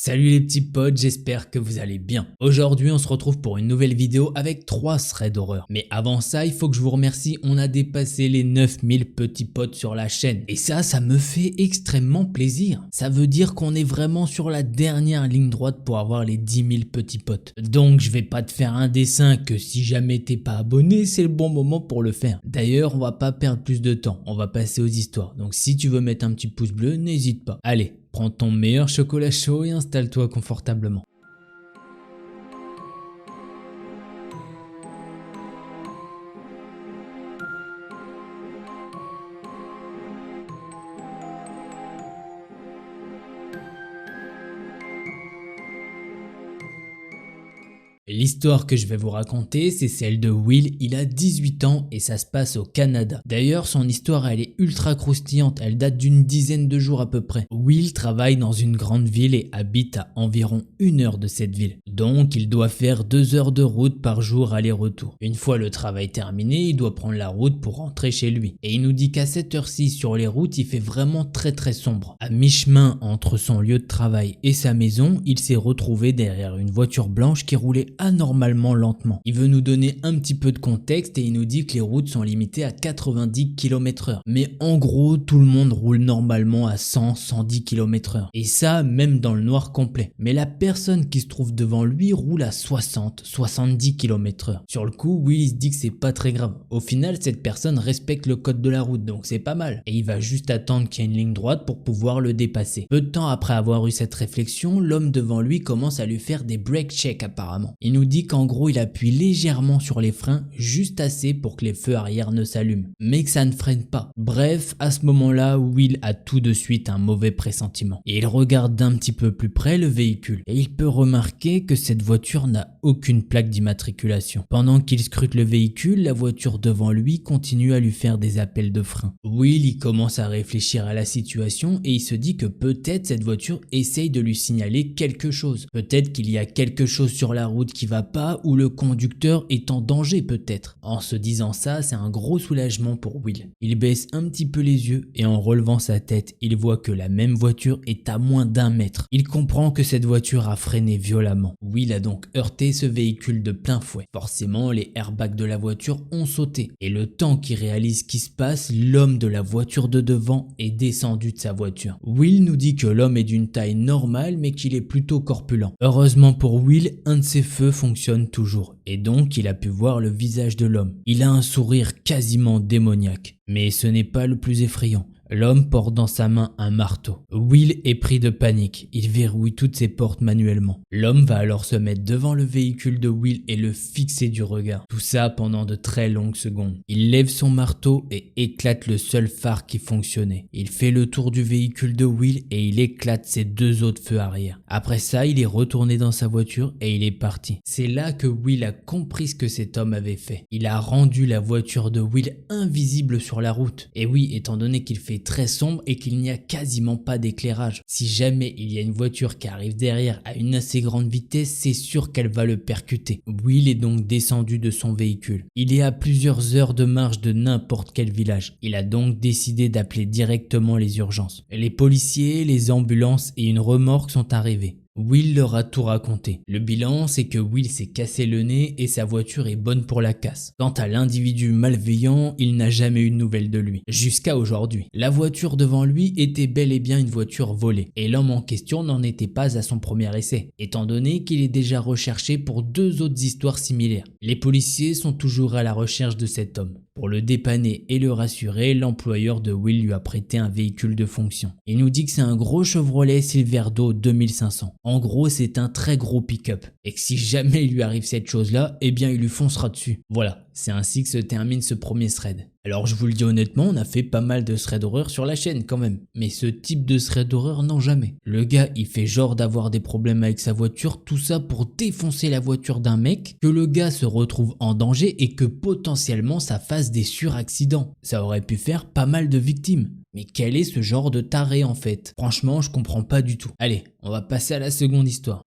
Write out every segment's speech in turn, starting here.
Salut les petits potes, j'espère que vous allez bien. Aujourd'hui on se retrouve pour une nouvelle vidéo avec 3 threads d'horreur. Mais avant ça, il faut que je vous remercie, on a dépassé les 9000 petits potes sur la chaîne. Et ça me fait extrêmement plaisir. Ça veut dire qu'on est vraiment sur la dernière ligne droite pour avoir les 10 000 petits potes. Donc je vais pas te faire un dessin que si jamais t'es pas abonné, c'est le bon moment pour le faire. D'ailleurs, on va pas perdre plus de temps, on va passer aux histoires. Donc si tu veux mettre un petit pouce bleu, n'hésite pas. Allez, prends ton meilleur chocolat chaud et installe-toi confortablement. L'histoire que je vais vous raconter, c'est celle de Will, il a 18 ans et ça se passe au Canada. D'ailleurs, son histoire elle est ultra croustillante, elle date d'une dizaine de jours à peu près. Will travaille dans une grande ville et habite à environ 1 heure de cette ville. Donc il doit faire 2 heures de route par jour aller-retour. Une fois le travail terminé, il doit prendre la route pour rentrer chez lui. Et il nous dit qu'à cette heure-ci sur les routes, il fait vraiment très sombre. À mi-chemin entre son lieu de travail et sa maison, il s'est retrouvé derrière une voiture blanche qui roulait anormalement lentement. Il veut nous donner un petit peu de contexte et il nous dit que les routes sont limitées à 90 km/h. Mais en gros, tout le monde roule normalement à 100-110 km/h. Et ça, même dans le noir complet. Mais la personne qui se trouve devant lui roule à 60-70 km/h. Sur le coup, Will se dit que c'est pas très grave. Au final, cette personne respecte le code de la route, donc c'est pas mal. Et il va juste attendre qu'il y ait une ligne droite pour pouvoir le dépasser. Peu de temps après avoir eu cette réflexion, l'homme devant lui commence à lui faire des brake checks apparemment. Il nous dit qu'en gros il appuie légèrement sur les freins, juste assez pour que les feux arrière ne s'allument, mais que ça ne freine pas. Bref, à ce moment-là, Will a tout de suite un mauvais pressentiment. Et il regarde d'un petit peu plus près le véhicule, et il peut remarquer que cette voiture n'a aucune plaque d'immatriculation. Pendant qu'il scrute le véhicule, la voiture devant lui continue à lui faire des appels de frein. Will il commence à réfléchir à la situation et il se dit que peut-être cette voiture essaye de lui signaler quelque chose. Peut-être qu'il y a quelque chose sur la route qui va pas ou le conducteur est en danger peut-être. En se disant ça, c'est un gros soulagement pour Will. Il baisse un petit peu les yeux et en relevant sa tête, il voit que la même voiture est à moins d'1 mètre. Il comprend que cette voiture a freiné violemment. Will a donc heurté ce véhicule de plein fouet. Forcément, les airbags de la voiture ont sauté et le temps qu'il réalise ce qui se passe, l'homme de la voiture de devant est descendu de sa voiture. Will nous dit que l'homme est d'une taille normale mais qu'il est plutôt corpulent. Heureusement pour Will, un de ses feux fonctionne toujours et donc il a pu voir le visage de l'homme. Il a un sourire quasiment démoniaque. Mais ce n'est pas le plus effrayant. L'homme porte dans sa main un marteau. Will est pris de panique, il verrouille toutes ses portes manuellement. L'homme va alors se mettre devant le véhicule de Will et le fixer du regard. Tout ça pendant de très longues secondes. Il lève son marteau et éclate le seul phare qui fonctionnait. Il fait le tour du véhicule de Will et il éclate ses 2 autres feux arrière. Après ça, il est retourné dans sa voiture et il est parti. C'est là que Will a compris ce que cet homme avait fait. Il a rendu la voiture de Will invisible sur la route. Et oui, étant donné qu'il fait très sombre et qu'il n'y a quasiment pas d'éclairage. Si jamais il y a une voiture qui arrive derrière à une assez grande vitesse, c'est sûr qu'elle va le percuter. Will est donc descendu de son véhicule. Il est à plusieurs heures de marche de n'importe quel village. Il a donc décidé d'appeler directement les urgences. Les policiers, les ambulances et une remorque sont arrivés. Will leur a tout raconté. Le bilan, c'est que Will s'est cassé le nez et sa voiture est bonne pour la casse. Quant à l'individu malveillant, il n'a jamais eu de nouvelles de lui. Jusqu'à aujourd'hui. La voiture devant lui était bel et bien une voiture volée. Et l'homme en question n'en était pas à son premier essai, étant donné qu'il est déjà recherché pour 2 autres histoires similaires. Les policiers sont toujours à la recherche de cet homme. Pour le dépanner et le rassurer, l'employeur de Will lui a prêté un véhicule de fonction. Il nous dit que c'est un gros Chevrolet Silverado 2500. En gros, c'est un très gros pick-up. Et que si jamais il lui arrive cette chose-là, eh bien il lui foncera dessus. Voilà, c'est ainsi que se termine ce premier thread. Alors je vous le dis honnêtement, on a fait pas mal de threads d'horreur sur la chaîne quand même. Mais ce type de thread d'horreur, non jamais. Le gars, il fait genre d'avoir des problèmes avec sa voiture, tout ça pour défoncer la voiture d'un mec, que le gars se retrouve en danger et que potentiellement ça fasse des suraccidents. Ça aurait pu faire pas mal de victimes. Mais quel est ce genre de taré en fait? Franchement, je comprends pas du tout. Allez, on va passer à la seconde histoire.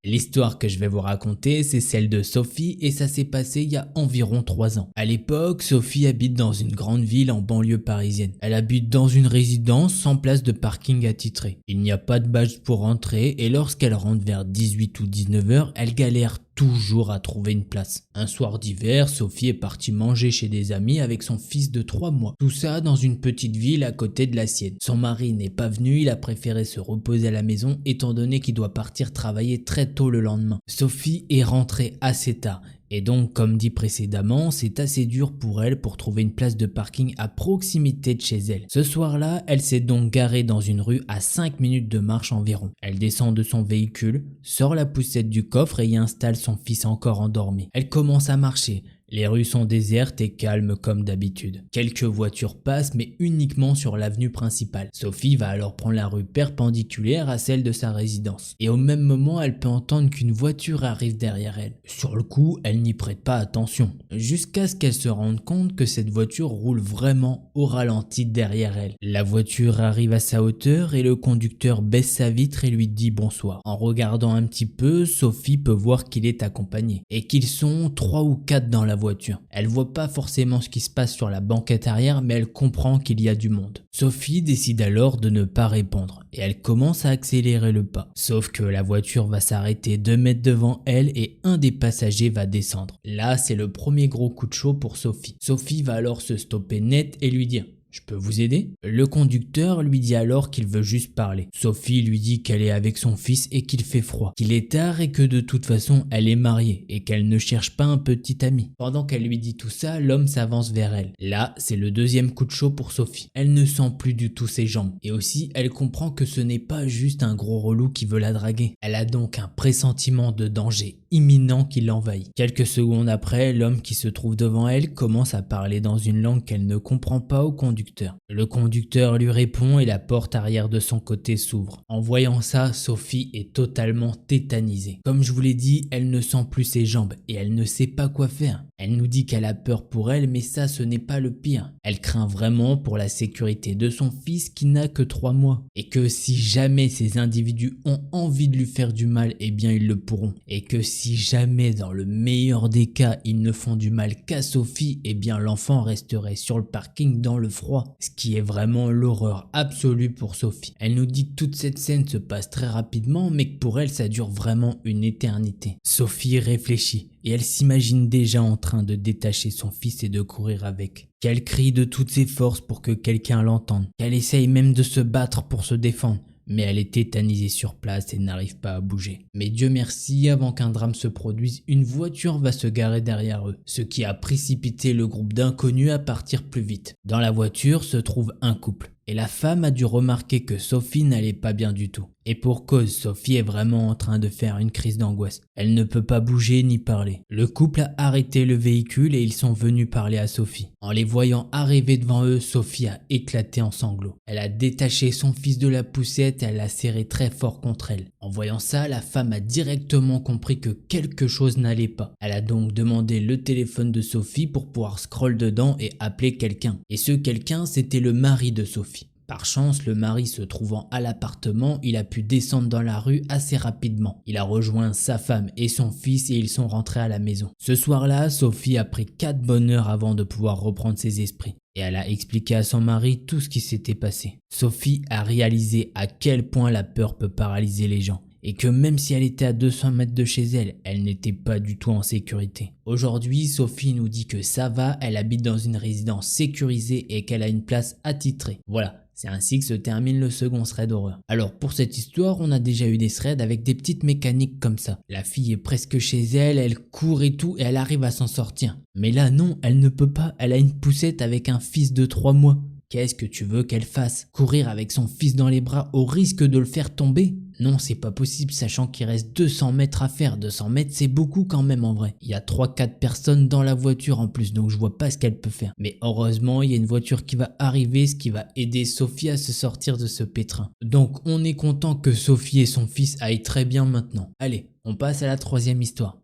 L'histoire que je vais vous raconter, c'est celle de Sophie et ça s'est passé il y a environ 3 ans. À l'époque, Sophie habite dans une grande ville en banlieue parisienne. Elle habite dans une résidence sans place de parking attitré. Il n'y a pas de badge pour rentrer et lorsqu'elle rentre vers 18 ou 19 heures, elle galère toujours à trouver une place. Un soir d'hiver, Sophie est partie manger chez des amis avec son fils de 3 mois. Tout ça dans une petite ville à côté de la sienne. Son mari n'est pas venu, il a préféré se reposer à la maison étant donné qu'il doit partir travailler très tôt le lendemain. Sophie est rentrée assez tard. Et donc, comme dit précédemment, c'est assez dur pour elle pour trouver une place de parking à proximité de chez elle. Ce soir-là, elle s'est donc garée dans une rue à 5 minutes de marche environ. Elle descend de son véhicule, sort la poussette du coffre et y installe son fils encore endormi. Elle commence à marcher. Les rues sont désertes et calmes comme d'habitude. Quelques voitures passent mais uniquement sur l'avenue principale. Sophie va alors prendre la rue perpendiculaire à celle de sa résidence. Et au même moment, elle peut entendre qu'une voiture arrive derrière elle. Sur le coup, elle n'y prête pas attention. Jusqu'à ce qu'elle se rende compte que cette voiture roule vraiment au ralenti derrière elle. La voiture arrive à sa hauteur et le conducteur baisse sa vitre et lui dit bonsoir. En regardant un petit peu, Sophie peut voir qu'il est accompagné et qu'ils sont 3 ou 4 dans la voiture. Elle voit pas forcément ce qui se passe sur la banquette arrière, mais elle comprend qu'il y a du monde. Sophie décide alors de ne pas répondre et elle commence à accélérer le pas. Sauf que la voiture va s'arrêter 2 mètres devant elle et un des passagers va descendre. Là, c'est le premier gros coup de chaud pour Sophie. Sophie va alors se stopper net et lui dire: je peux vous aider? Le conducteur lui dit alors qu'il veut juste parler. Sophie lui dit qu'elle est avec son fils et qu'il fait froid, qu'il est tard et que de toute façon elle est mariée et qu'elle ne cherche pas un petit ami. Pendant qu'elle lui dit tout ça, l'homme s'avance vers elle. Là, c'est le deuxième coup de chaud pour Sophie. Elle ne sent plus du tout ses jambes et aussi elle comprend que ce n'est pas juste un gros relou qui veut la draguer. Elle a donc un pressentiment de danger imminent qui l'envahit. Quelques secondes après, l'homme qui se trouve devant elle commence à parler dans une langue qu'elle ne comprend pas au conducteur. Le conducteur lui répond et la porte arrière de son côté s'ouvre. En voyant ça, Sophie est totalement tétanisée. Comme je vous l'ai dit, elle ne sent plus ses jambes et elle ne sait pas quoi faire. Elle nous dit qu'elle a peur pour elle, mais ça ce n'est pas le pire. Elle craint vraiment pour la sécurité de son fils qui n'a que 3 mois. Et que si jamais ces individus ont envie de lui faire du mal, eh bien ils le pourront. Et que si jamais dans le meilleur des cas ils ne font du mal qu'à Sophie, eh bien l'enfant resterait sur le parking dans le froid. Ce qui est vraiment l'horreur absolue pour Sophie. Elle nous dit que toute cette scène se passe très rapidement, mais que pour elle ça dure vraiment une éternité. Sophie réfléchit et elle s'imagine déjà en train de détacher son fils et de courir avec. Qu'elle crie de toutes ses forces pour que quelqu'un l'entende. Qu'elle essaye même de se battre pour se défendre. Mais elle est tétanisée sur place et n'arrive pas à bouger. Mais Dieu merci, avant qu'un drame se produise, une voiture va se garer derrière eux, ce qui a précipité le groupe d'inconnus à partir plus vite. Dans la voiture se trouve un couple. Et la femme a dû remarquer que Sophie n'allait pas bien du tout. Et pour cause, Sophie est vraiment en train de faire une crise d'angoisse. Elle ne peut pas bouger ni parler. Le couple a arrêté le véhicule et ils sont venus parler à Sophie. En les voyant arriver devant eux, Sophie a éclaté en sanglots. Elle a détaché son fils de la poussette et elle l'a serré très fort contre elle. En voyant ça, la femme a directement compris que quelque chose n'allait pas. Elle a donc demandé le téléphone de Sophie pour pouvoir scroller dedans et appeler quelqu'un. Et ce quelqu'un, c'était le mari de Sophie. Par chance, le mari se trouvant à l'appartement, il a pu descendre dans la rue assez rapidement. Il a rejoint sa femme et son fils et ils sont rentrés à la maison. Ce soir-là, Sophie a pris 4 bonnes heures avant de pouvoir reprendre ses esprits. Et elle a expliqué à son mari tout ce qui s'était passé. Sophie a réalisé à quel point la peur peut paralyser les gens. Et que même si elle était à 200 mètres de chez elle, elle n'était pas du tout en sécurité. Aujourd'hui, Sophie nous dit que ça va, elle habite dans une résidence sécurisée et qu'elle a une place attitrée. Voilà. C'est ainsi que se termine le second thread d'horreur. Alors pour cette histoire, on a déjà eu des threads avec des petites mécaniques comme ça. La fille est presque chez elle, elle court et tout et elle arrive à s'en sortir. Mais là non, elle ne peut pas, elle a une poussette avec un fils de 3 mois. Qu'est-ce que tu veux qu'elle fasse? Courir avec son fils dans les bras au risque de le faire tomber? Non, c'est pas possible, sachant qu'il reste 200 mètres à faire. 200 mètres, c'est beaucoup quand même en vrai. Il y a 3-4 personnes dans la voiture en plus, donc je vois pas ce qu'elle peut faire. Mais heureusement, il y a une voiture qui va arriver, ce qui va aider Sophie à se sortir de ce pétrin. Donc on est content que Sophie et son fils aillent très bien maintenant. Allez, on passe à la 3e histoire.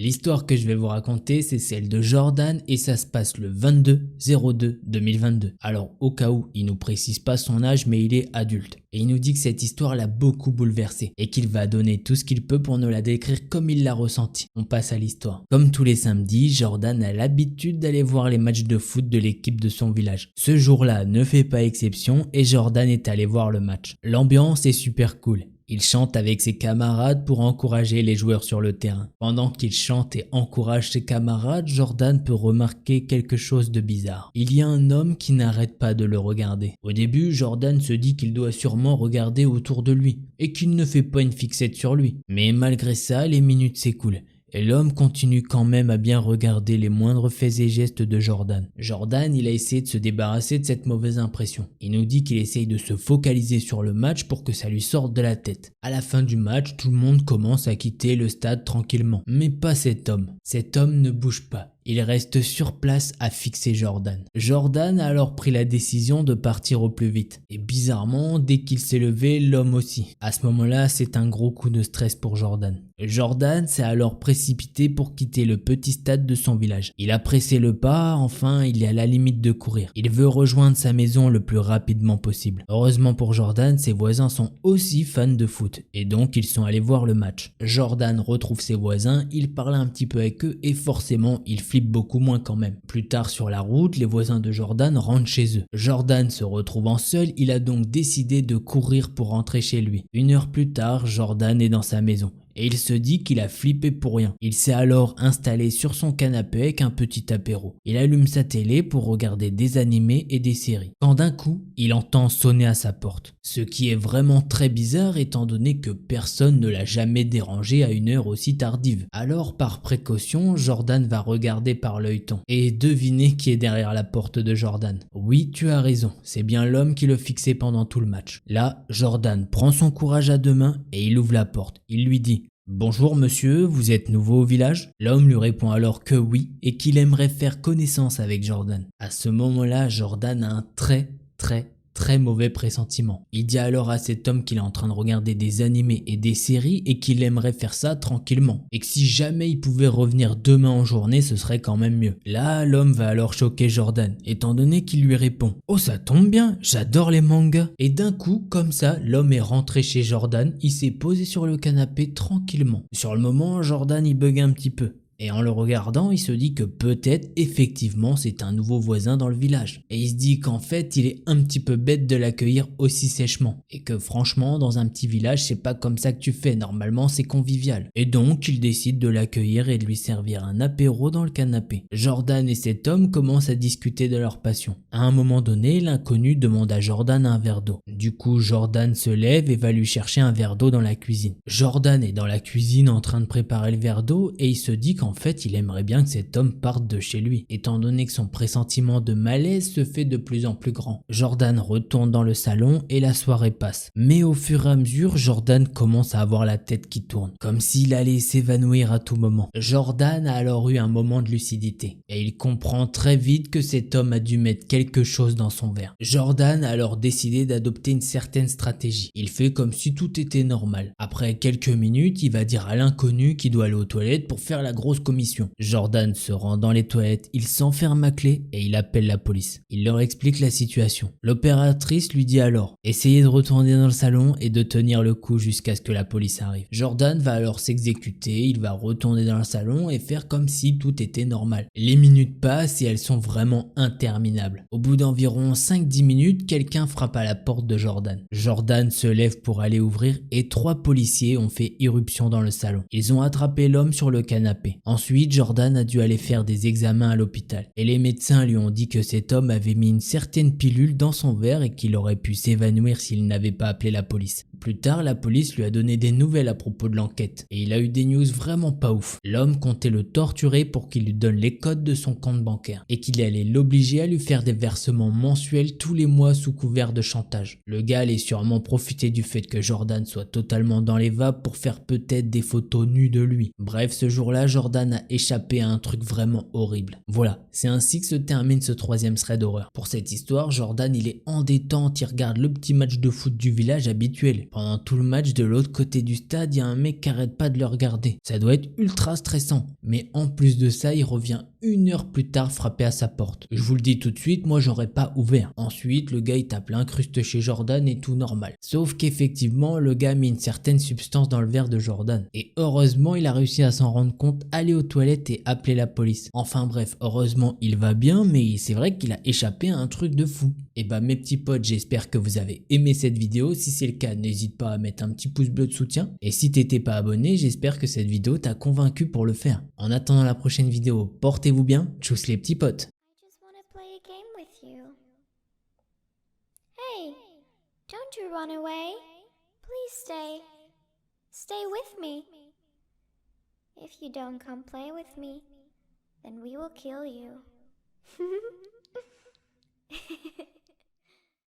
L'histoire que je vais vous raconter, c'est celle de Jordan et ça se passe le 22/02/2022. Alors au cas où, il nous précise pas son âge mais il est adulte. Et il nous dit que cette histoire l'a beaucoup bouleversé et qu'il va donner tout ce qu'il peut pour nous la décrire comme il l'a ressenti. On passe à l'histoire. Comme tous les samedis, Jordan a l'habitude d'aller voir les matchs de foot de l'équipe de son village. Ce jour-là ne fait pas exception et Jordan est allé voir le match. L'ambiance est super cool. Il chante avec ses camarades pour encourager les joueurs sur le terrain. Pendant qu'il chante et encourage ses camarades, Jordan peut remarquer quelque chose de bizarre. Il y a un homme qui n'arrête pas de le regarder. Au début, Jordan se dit qu'il doit sûrement regarder autour de lui et qu'il ne fait pas une fixette sur lui. Mais malgré ça, les minutes s'écoulent. Et l'homme continue quand même à bien regarder les moindres faits et gestes de Jordan. Jordan, il a essayé de se débarrasser de cette mauvaise impression. Il nous dit qu'il essaye de se focaliser sur le match pour que ça lui sorte de la tête. À la fin du match, tout le monde commence à quitter le stade tranquillement. Mais pas cet homme. Cet homme ne bouge pas. Il reste sur place à fixer Jordan. Jordan a alors pris la décision de partir au plus vite. Et bizarrement, dès qu'il s'est levé, l'homme aussi. À ce moment-là, c'est un gros coup de stress pour Jordan. Jordan s'est alors précipité pour quitter le petit stade de son village. Il a pressé le pas, enfin il est à la limite de courir. Il veut rejoindre sa maison le plus rapidement possible. Heureusement pour Jordan, ses voisins sont aussi fans de foot et donc ils sont allés voir le match. Jordan retrouve ses voisins, il parle un petit peu avec eux et forcément il flippe beaucoup moins quand même. Plus tard sur la route, les voisins de Jordan rentrent chez eux. Jordan se retrouvant seul, il a donc décidé de courir pour rentrer chez lui. 1 heure plus tard, Jordan est dans sa maison. Et il se dit qu'il a flippé pour rien. Il s'est alors installé sur son canapé avec un petit apéro. Il allume sa télé pour regarder des animés et des séries. Quand d'un coup, il entend sonner à sa porte. Ce qui est vraiment très bizarre étant donné que personne ne l'a jamais dérangé à une heure aussi tardive. Alors par précaution, Jordan va regarder par l'œilleton. Et devinez qui est derrière la porte de Jordan. Oui, tu as raison, c'est bien l'homme qui le fixait pendant tout le match. Là, Jordan prend son courage à deux mains et il ouvre la porte. Il lui dit: Bonjour monsieur, vous êtes nouveau au village? L'homme lui répond alors que oui et qu'il aimerait faire connaissance avec Jordan. À ce moment-là, Jordan a un très mauvais pressentiment. Il dit alors à cet homme qu'il est en train de regarder des animés et des séries et qu'il aimerait faire ça tranquillement. Et que si jamais il pouvait revenir demain en journée, ce serait quand même mieux. Là, l'homme va alors choquer Jordan, étant donné qu'il lui répond: Oh, ça tombe bien, j'adore les mangas. Et d'un coup, comme ça, l'homme est rentré chez Jordan, il s'est posé sur le canapé tranquillement. Sur le moment, Jordan il bug un petit peu. Et en le regardant, il se dit que peut-être effectivement c'est un nouveau voisin dans le village. Et il se dit qu'en fait il est un petit peu bête de l'accueillir aussi sèchement. Et que franchement dans un petit village c'est pas comme ça que tu fais, normalement c'est convivial. Et donc il décide de l'accueillir et de lui servir un apéro dans le canapé. Jordan et cet homme commencent à discuter de leur passion. À un moment donné, l'inconnu demande à Jordan un verre d'eau. Du coup Jordan se lève et va lui chercher un verre d'eau dans la cuisine. Jordan est dans la cuisine en train de préparer le verre d'eau et il se dit qu'en fait, il aimerait bien que cet homme parte de chez lui, étant donné que son pressentiment de malaise se fait de plus en plus grand. Jordan retourne dans le salon et la soirée passe. Mais au fur et à mesure, Jordan commence à avoir la tête qui tourne, comme s'il allait s'évanouir à tout moment. Jordan a alors eu un moment de lucidité, et il comprend très vite que cet homme a dû mettre quelque chose dans son verre. Jordan a alors décidé d'adopter une certaine stratégie. Il fait comme si tout était normal. Après quelques minutes, il va dire à l'inconnu qu'il doit aller aux toilettes pour faire la grosse commission. Jordan se rend dans les toilettes, il s'enferme à clé et il appelle la police. Il leur explique la situation. L'opératrice lui dit alors: essayez de retourner dans le salon et de tenir le coup jusqu'à ce que la police arrive. Jordan va alors s'exécuter, il va retourner dans le salon et faire comme si tout était normal. Les minutes passent et elles sont vraiment interminables. Au bout d'environ 5-10 minutes, quelqu'un frappe à la porte de Jordan. Jordan se lève pour aller ouvrir et 3 policiers ont fait irruption dans le salon. Ils ont attrapé l'homme sur le canapé. Ensuite, Jordan a dû aller faire des examens à l'hôpital et les médecins lui ont dit que cet homme avait mis une certaine pilule dans son verre et qu'il aurait pu s'évanouir s'il n'avait pas appelé la police. Plus tard, la police lui a donné des nouvelles à propos de l'enquête et il a eu des news vraiment pas ouf. L'homme comptait le torturer pour qu'il lui donne les codes de son compte bancaire et qu'il allait l'obliger à lui faire des versements mensuels tous les mois sous couvert de chantage. Le gars allait sûrement profiter du fait que Jordan soit totalement dans les vapes pour faire peut-être des photos nues de lui. Bref, ce jour-là, Jordan a échappé à un truc vraiment horrible. Voilà, c'est ainsi que se termine ce 3e thread d'horreur. Pour cette histoire, Jordan il est en détente, il regarde le petit match de foot du village habituel. Pendant tout le match, de l'autre côté du stade, il y a un mec qui arrête pas de le regarder. Ça doit être ultra stressant. Mais en plus de ça, il revient 1 heure plus tard frapper à sa porte. Je vous le dis tout de suite, moi j'aurais pas ouvert. Ensuite, le gars il tape l'incruste chez Jordan et tout normal. Sauf qu'effectivement, le gars a mis une certaine substance dans le verre de Jordan. Et heureusement, il a réussi à s'en rendre compte, aller aux toilettes et appeler la police. Enfin bref, heureusement, il va bien, mais c'est vrai qu'il a échappé à un truc de fou. Et bah mes petits potes, j'espère que vous avez aimé cette vidéo. Si c'est le cas, n'hésite pas à mettre un petit pouce bleu de soutien. Et si t'étais pas abonné, j'espère que cette vidéo t'a convaincu pour le faire. En attendant la prochaine vidéo, portez-vous bien, tchuss les petits potes. I just want to play a game with you. Hey, don't you run away. Please stay. Stay with me. If you don't come play with me, then we will kill you.